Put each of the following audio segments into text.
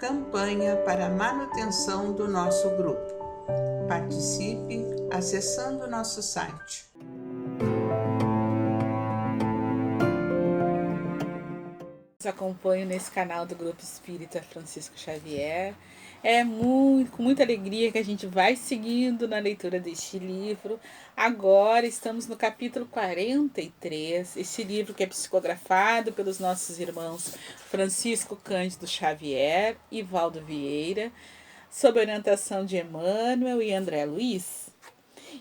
campanha para a manutenção do nosso grupo. Participe acessando nosso site. Acompanho nesse canal do Grupo Espírita Francisco Xavier. Com muita alegria que a gente vai seguindo na leitura deste livro. Agora estamos no capítulo 43, este livro que é psicografado pelos nossos irmãos Francisco Cândido Xavier e Valdo Vieira, sob orientação de Emmanuel e André Luiz.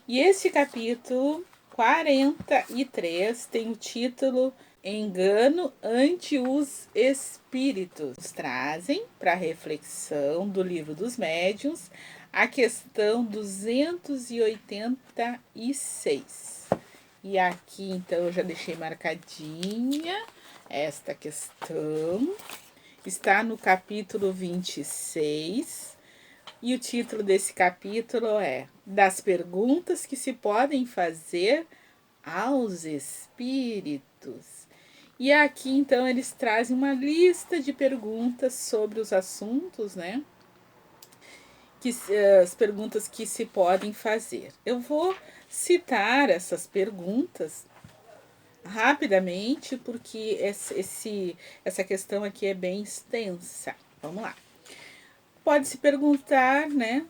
E este capítulo 43 tem o título Engano ante os Espíritos. Trazem para a reflexão do Livro dos Médiuns a questão 286. E aqui então eu já deixei marcadinha esta questão. Está no capítulo 26. E o título desse capítulo é Das perguntas que se podem fazer aos espíritos. E aqui, então, eles trazem uma lista de perguntas sobre os assuntos, né? As perguntas que se podem fazer. Eu vou citar essas perguntas rapidamente, porque essa questão aqui é bem extensa. Vamos lá. Pode-se perguntar, né?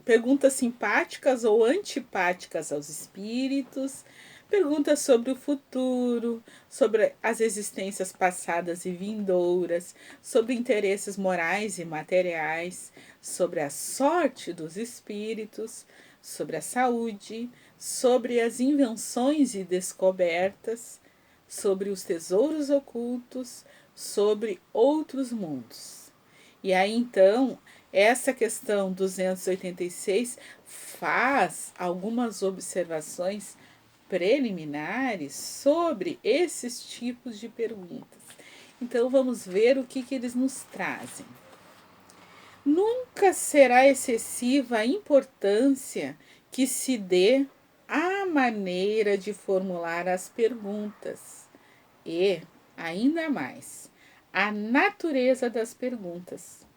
Perguntas simpáticas ou antipáticas aos espíritos, perguntas sobre o futuro, sobre as existências passadas e vindouras, sobre interesses morais e materiais, sobre a sorte dos espíritos, sobre a saúde, sobre as invenções e descobertas, sobre os tesouros ocultos, sobre outros mundos. E aí então, essa questão 286 faz algumas observações preliminares sobre esses tipos de perguntas. Então vamos ver o que eles nos trazem. Nunca será excessiva a importância que se dê à maneira de formular as perguntas e, ainda mais, a natureza das perguntas.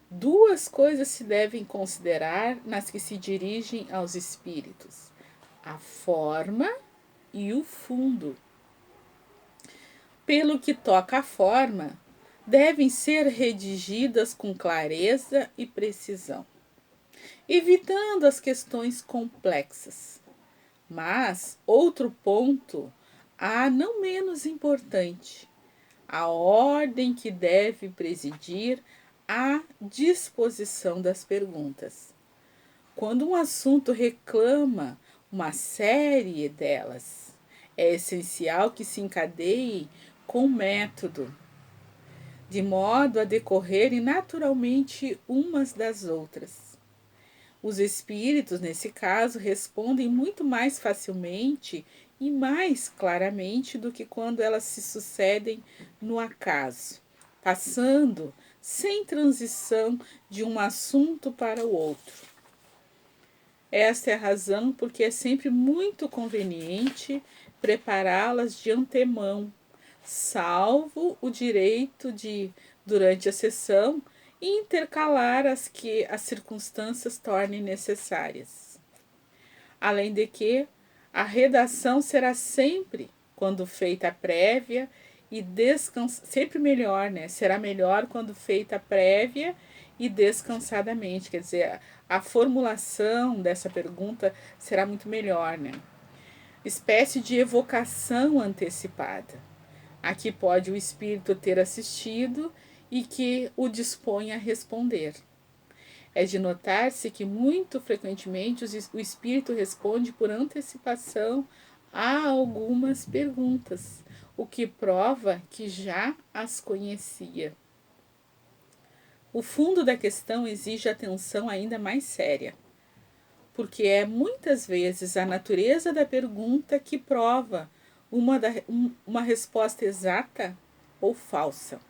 Duas coisas se devem considerar nas que se dirigem aos espíritos: a forma e o fundo. Pelo que toca à forma, devem ser redigidas com clareza e precisão, evitando as questões complexas. Mas outro ponto há não menos importante: a ordem que deve presidir a disposição das perguntas. Quando um assunto reclama uma série delas, é essencial que se encadeie com método, de modo a decorrerem naturalmente umas das outras. Os espíritos, nesse caso, respondem muito mais facilmente e mais claramente do que quando elas se sucedem no acaso, passando sem transição de um assunto para o outro. Esta é a razão porque é sempre muito conveniente prepará-las de antemão, salvo o direito de, durante a sessão, intercalar as que as circunstâncias tornem necessárias. Além de que, a redação será sempre, quando feita prévia, e sempre melhor, né? Será melhor quando feita prévia e descansadamente. Quer dizer, a formulação dessa pergunta será muito melhor, né? Espécie de evocação antecipada. Aqui pode o espírito ter assistido e que o dispõe a responder. É de notar-se que muito frequentemente o espírito responde por antecipação a algumas perguntas, o que prova que já as conhecia. O fundo da questão exige atenção ainda mais séria, porque é muitas vezes a natureza da pergunta que prova uma resposta exata ou falsa.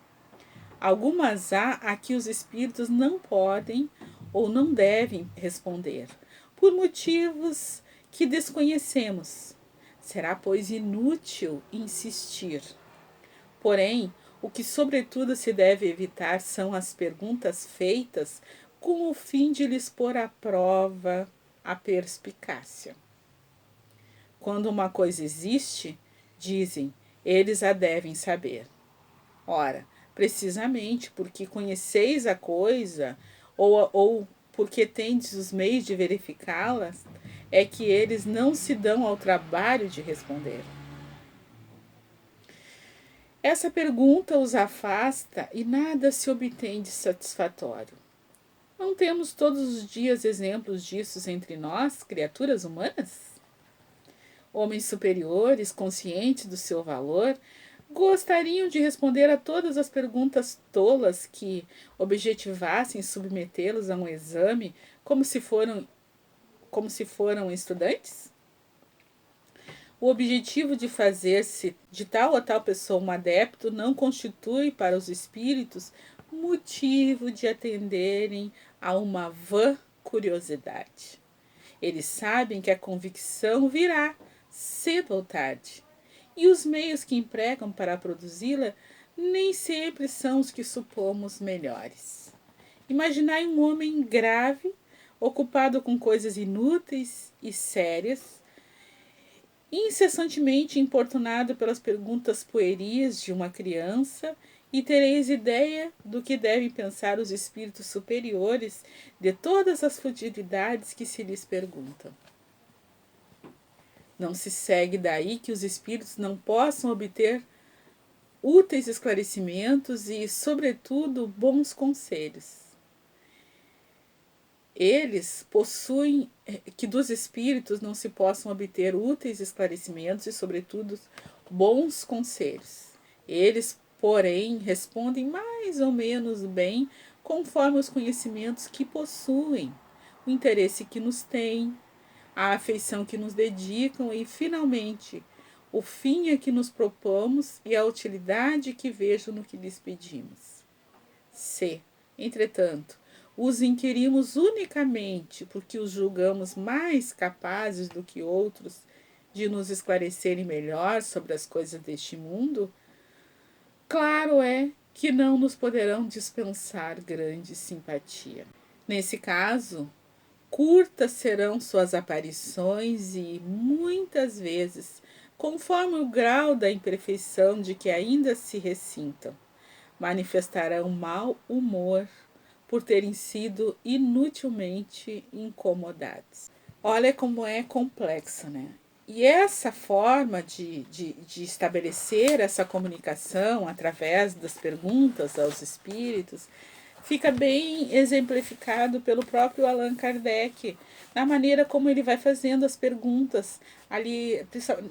Algumas há a que os espíritos não podem ou não devem responder, por motivos que desconhecemos. Será, pois, inútil insistir. Porém, O que, sobretudo, se deve evitar são as perguntas feitas com o fim de lhes pôr à prova a perspicácia. Quando uma coisa existe, dizem, eles a devem saber. Ora, precisamente porque conheceis a coisa, ou porque tendes os meios de verificá-la, é que eles não se dão ao trabalho de responder. Essa pergunta os afasta e nada se obtém de satisfatório. Não temos todos os dias exemplos disso entre nós, criaturas humanas? Homens superiores, conscientes do seu valor, gostariam de responder a todas as perguntas tolas que objetivassem submetê-los a um exame como se foram estudantes? O objetivo de fazer-se de tal ou tal pessoa um adepto não constitui para os espíritos motivo de atenderem a uma vã curiosidade. Eles sabem que a convicção virá, cedo ou tarde, e os meios que empregam para produzi-la nem sempre são os que supomos melhores. Imaginai um homem grave, ocupado com coisas inúteis e sérias, incessantemente importunado pelas perguntas pueris de uma criança, e tereis ideia do que devem pensar os espíritos superiores de todas as futilidades que se lhes perguntam. Não se segue daí que os espíritos não possam obter úteis esclarecimentos e, sobretudo, bons conselhos. Eles possuem que dos espíritos não se possam obter úteis esclarecimentos e, sobretudo, bons conselhos. Eles, porém, respondem mais ou menos bem conforme os conhecimentos que possuem, o interesse que nos têm, a afeição que nos dedicam e, finalmente, o fim a que nos propomos e a utilidade que vejo no que lhes pedimos. Se, entretanto, os inquirimos unicamente porque os julgamos mais capazes do que outros de nos esclarecerem melhor sobre as coisas deste mundo, claro é que não nos poderão dispensar grande simpatia. Nesse caso, curtas serão suas aparições e, muitas vezes, conforme o grau da imperfeição de que ainda se ressintam, manifestarão mau humor por terem sido inutilmente incomodados. Olha como é complexo, né? E essa forma de estabelecer essa comunicação através das perguntas aos espíritos fica bem exemplificado pelo próprio Allan Kardec, na maneira como ele vai fazendo as perguntas ali,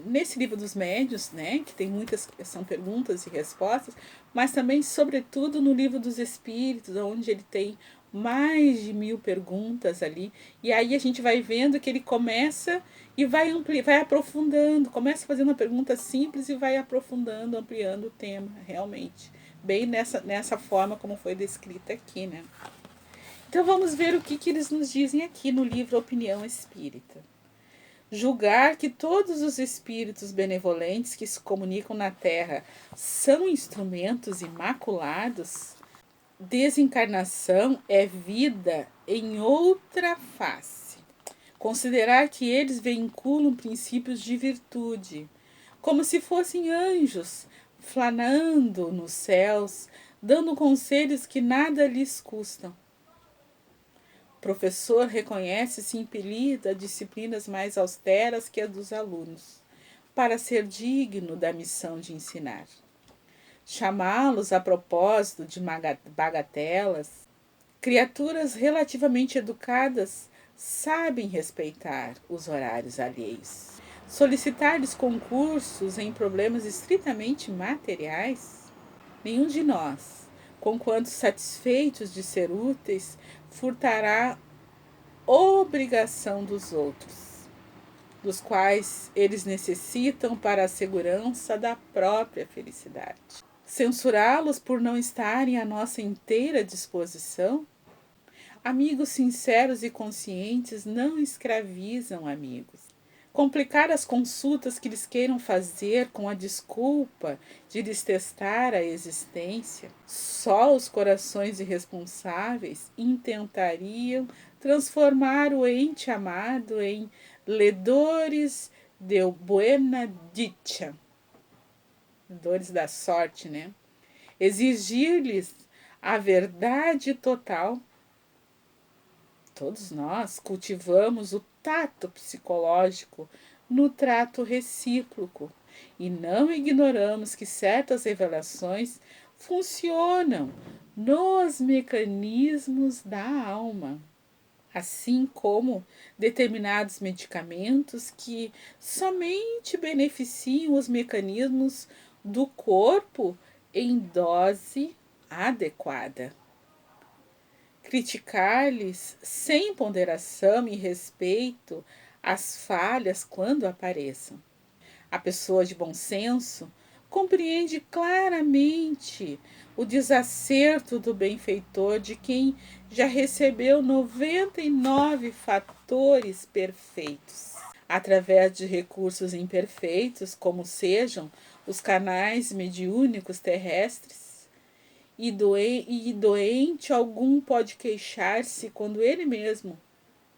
nesse livro dos médiuns, né, que tem muitas, são perguntas e respostas, mas também, sobretudo, no livro dos espíritos, onde ele tem mais de 1000 perguntas ali, e aí a gente vai vendo que ele começa e vai aprofundando, começa fazendo uma pergunta simples e vai aprofundando, ampliando o tema, realmente. Bem nessa forma como foi descrita aqui, né? Então vamos ver o que eles nos dizem aqui no livro Opinião Espírita. Julgar que todos os espíritos benevolentes que se comunicam na Terra são instrumentos imaculados, desencarnação é vida em outra face. Considerar que eles vinculam princípios de virtude, como se fossem anjos, flanando nos céus, dando conselhos que nada lhes custam. O professor reconhece-se impelido a disciplinas mais austeras que a dos alunos, para ser digno da missão de ensinar. Chamá-los a propósito de bagatelas, criaturas relativamente educadas sabem respeitar os horários alheios. Solicitar-lhes concursos em problemas estritamente materiais? Nenhum de nós, conquanto satisfeitos de ser úteis, furtará obrigação dos outros, dos quais eles necessitam para a segurança da própria felicidade. Censurá-los por não estarem à nossa inteira disposição? Amigos sinceros e conscientes não escravizam amigos, complicar as consultas que lhes queiram fazer com a desculpa de lhes testar a existência. Só os corações irresponsáveis intentariam transformar o ente amado em ledores de buena dicha, ledores da sorte, né? Exigir-lhes a verdade total. Todos nós cultivamos o tato psicológico no trato recíproco e não ignoramos que certas revelações funcionam nos mecanismos da alma, assim como determinados medicamentos que somente beneficiam os mecanismos do corpo em dose adequada. Criticar-lhes sem ponderação e respeito as falhas quando apareçam. A pessoa de bom senso compreende claramente o desacerto do benfeitor de quem já recebeu 99 fatores perfeitos. Através de recursos imperfeitos, como sejam os canais mediúnicos terrestres, e doente algum pode queixar-se quando ele mesmo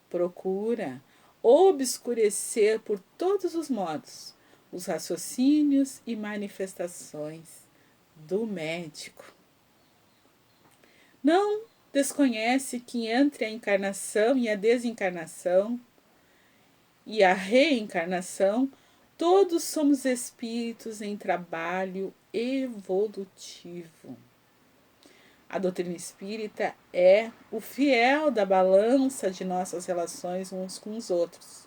procura obscurecer por todos os modos os raciocínios e manifestações do médico. Não desconhece que entre a encarnação e a desencarnação e a reencarnação, todos somos espíritos em trabalho evolutivo. A doutrina espírita é o fiel da balança de nossas relações uns com os outros,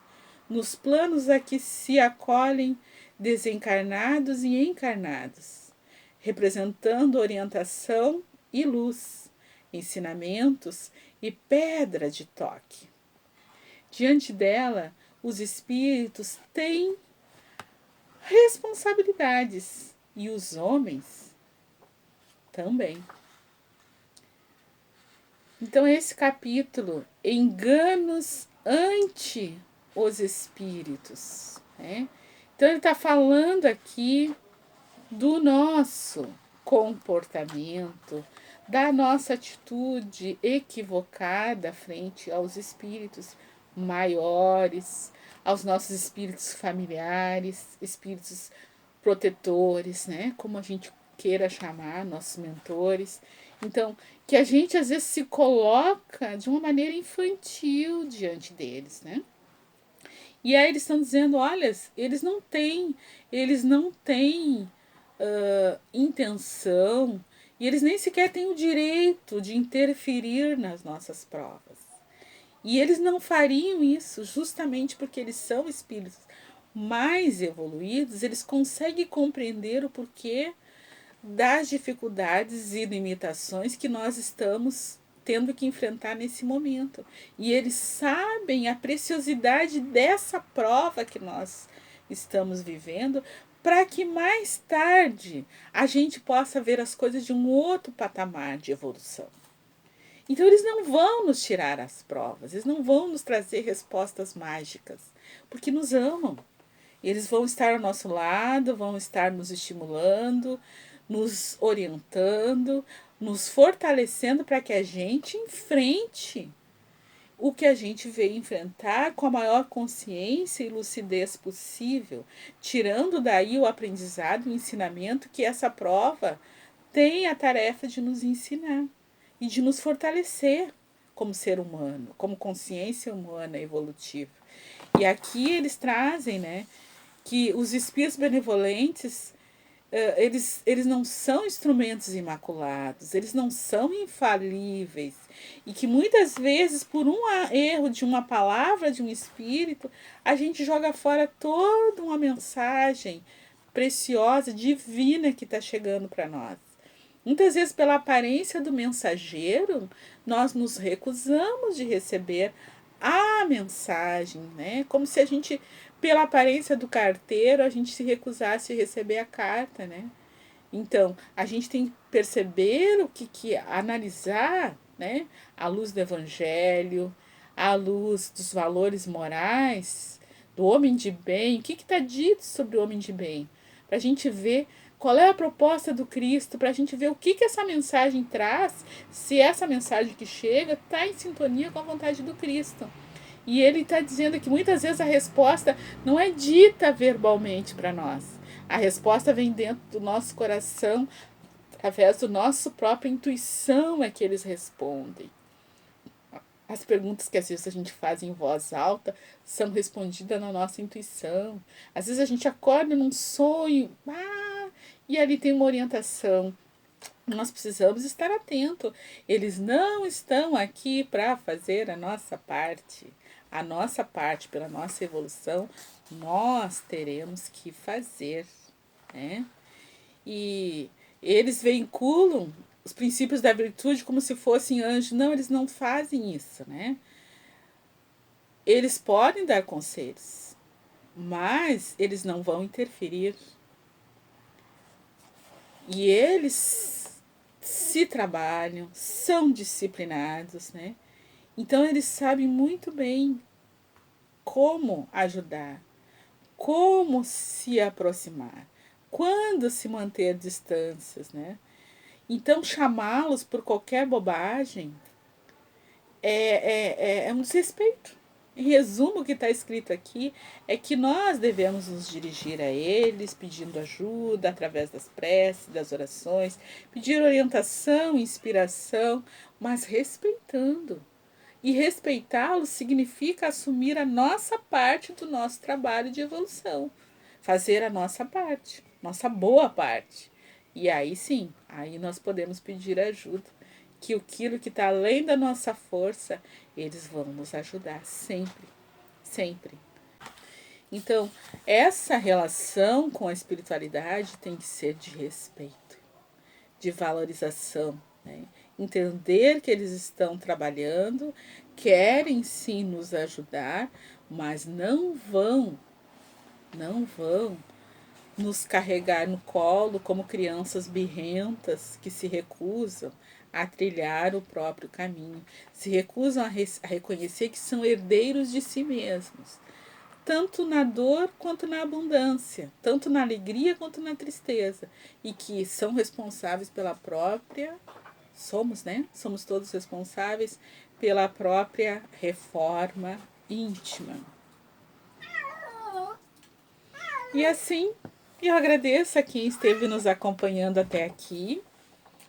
nos planos a que se acolhem desencarnados e encarnados, representando orientação e luz, ensinamentos e pedra de toque. Diante dela, os espíritos têm responsabilidades e os homens também. Então, esse capítulo, enganos ante os espíritos, né? Então, ele está falando aqui do nosso comportamento, da nossa atitude equivocada frente aos espíritos maiores, aos nossos espíritos familiares, espíritos protetores, né? Como a gente queira chamar, nossos mentores. Então, que a gente às vezes se coloca de uma maneira infantil diante deles, né? E aí eles estão dizendo, olha, eles não têm intenção e eles nem sequer têm o direito de interferir nas nossas provas. E eles não fariam isso justamente porque eles são espíritos mais evoluídos, eles conseguem compreender o porquê das dificuldades e limitações que nós estamos tendo que enfrentar nesse momento. E eles sabem a preciosidade dessa prova que nós estamos vivendo, para que mais tarde a gente possa ver as coisas de um outro patamar de evolução. Então eles não vão nos tirar as provas, eles não vão nos trazer respostas mágicas, porque nos amam. Eles vão estar ao nosso lado, vão estar nos estimulando, nos orientando, nos fortalecendo para que a gente enfrente o que a gente veio enfrentar com a maior consciência e lucidez possível, tirando daí o aprendizado, o ensinamento que essa prova tem a tarefa de nos ensinar e de nos fortalecer como ser humano, como consciência humana evolutiva. E aqui eles trazem, né, que os espíritos benevolentes, eles não são instrumentos imaculados, eles não são infalíveis. E que muitas vezes, por um erro de uma palavra de um espírito, a gente joga fora toda uma mensagem preciosa, divina que está chegando para nós. Muitas vezes, pela aparência do mensageiro, nós nos recusamos de receber a mensagem, né? Como se a gente, pela aparência do carteiro, a gente se recusasse a receber a carta, né? Então, a gente tem que perceber analisar, né? À luz do evangelho, à luz dos valores morais, do homem de bem, o que está dito sobre o homem de bem, para a gente ver qual é a proposta do Cristo, para a gente ver o que essa mensagem traz, se essa mensagem que chega está em sintonia com a vontade do Cristo. E ele está dizendo que muitas vezes a resposta não é dita verbalmente para nós. A resposta vem dentro do nosso coração, através do nosso própria intuição é que eles respondem. As perguntas que às vezes a gente faz em voz alta são respondidas na nossa intuição. Às vezes a gente acorda num sonho, e ali tem uma orientação. Nós precisamos estar atentos. Eles não estão aqui para fazer a nossa parte. A nossa parte, pela nossa evolução, nós teremos que fazer, né? E eles vinculam os princípios da virtude como se fossem anjos. Não, eles não fazem isso, né? Eles podem dar conselhos, mas eles não vão interferir. E eles se trabalham, são disciplinados, né? Então eles sabem muito bem como ajudar, como se aproximar, quando se manter distâncias, né? Então chamá-los por qualquer bobagem é um desrespeito. Em resumo, o que está escrito aqui é que nós devemos nos dirigir a eles, pedindo ajuda através das preces, das orações, pedir orientação, inspiração, mas respeitando. E respeitá-los significa assumir a nossa parte do nosso trabalho de evolução, fazer a nossa parte, nossa boa parte. E aí sim, aí nós podemos pedir ajuda, que aquilo que está além da nossa força, eles vão nos ajudar sempre, sempre. Então, essa relação com a espiritualidade tem que ser de respeito, de valorização, né? Entender que eles estão trabalhando, querem sim nos ajudar, mas não vão nos carregar no colo como crianças birrentas que se recusam a trilhar o próprio caminho, se recusam a reconhecer que são herdeiros de si mesmos, tanto na dor quanto na abundância, tanto na alegria quanto na tristeza, e que são responsáveis pela própria, somos todos responsáveis pela própria reforma íntima. E assim, eu agradeço a quem esteve nos acompanhando até aqui.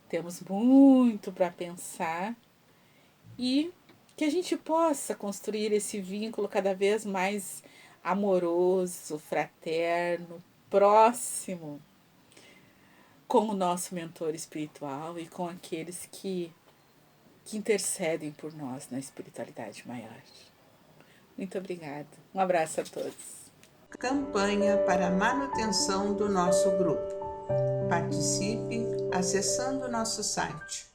Temos muito para pensar e que a gente possa construir esse vínculo cada vez mais amoroso, fraterno, próximo com o nosso mentor espiritual e com aqueles que intercedem por nós na espiritualidade maior. Muito obrigada. Um abraço a todos. Campanha para a manutenção do nosso grupo. Participe acessando nosso site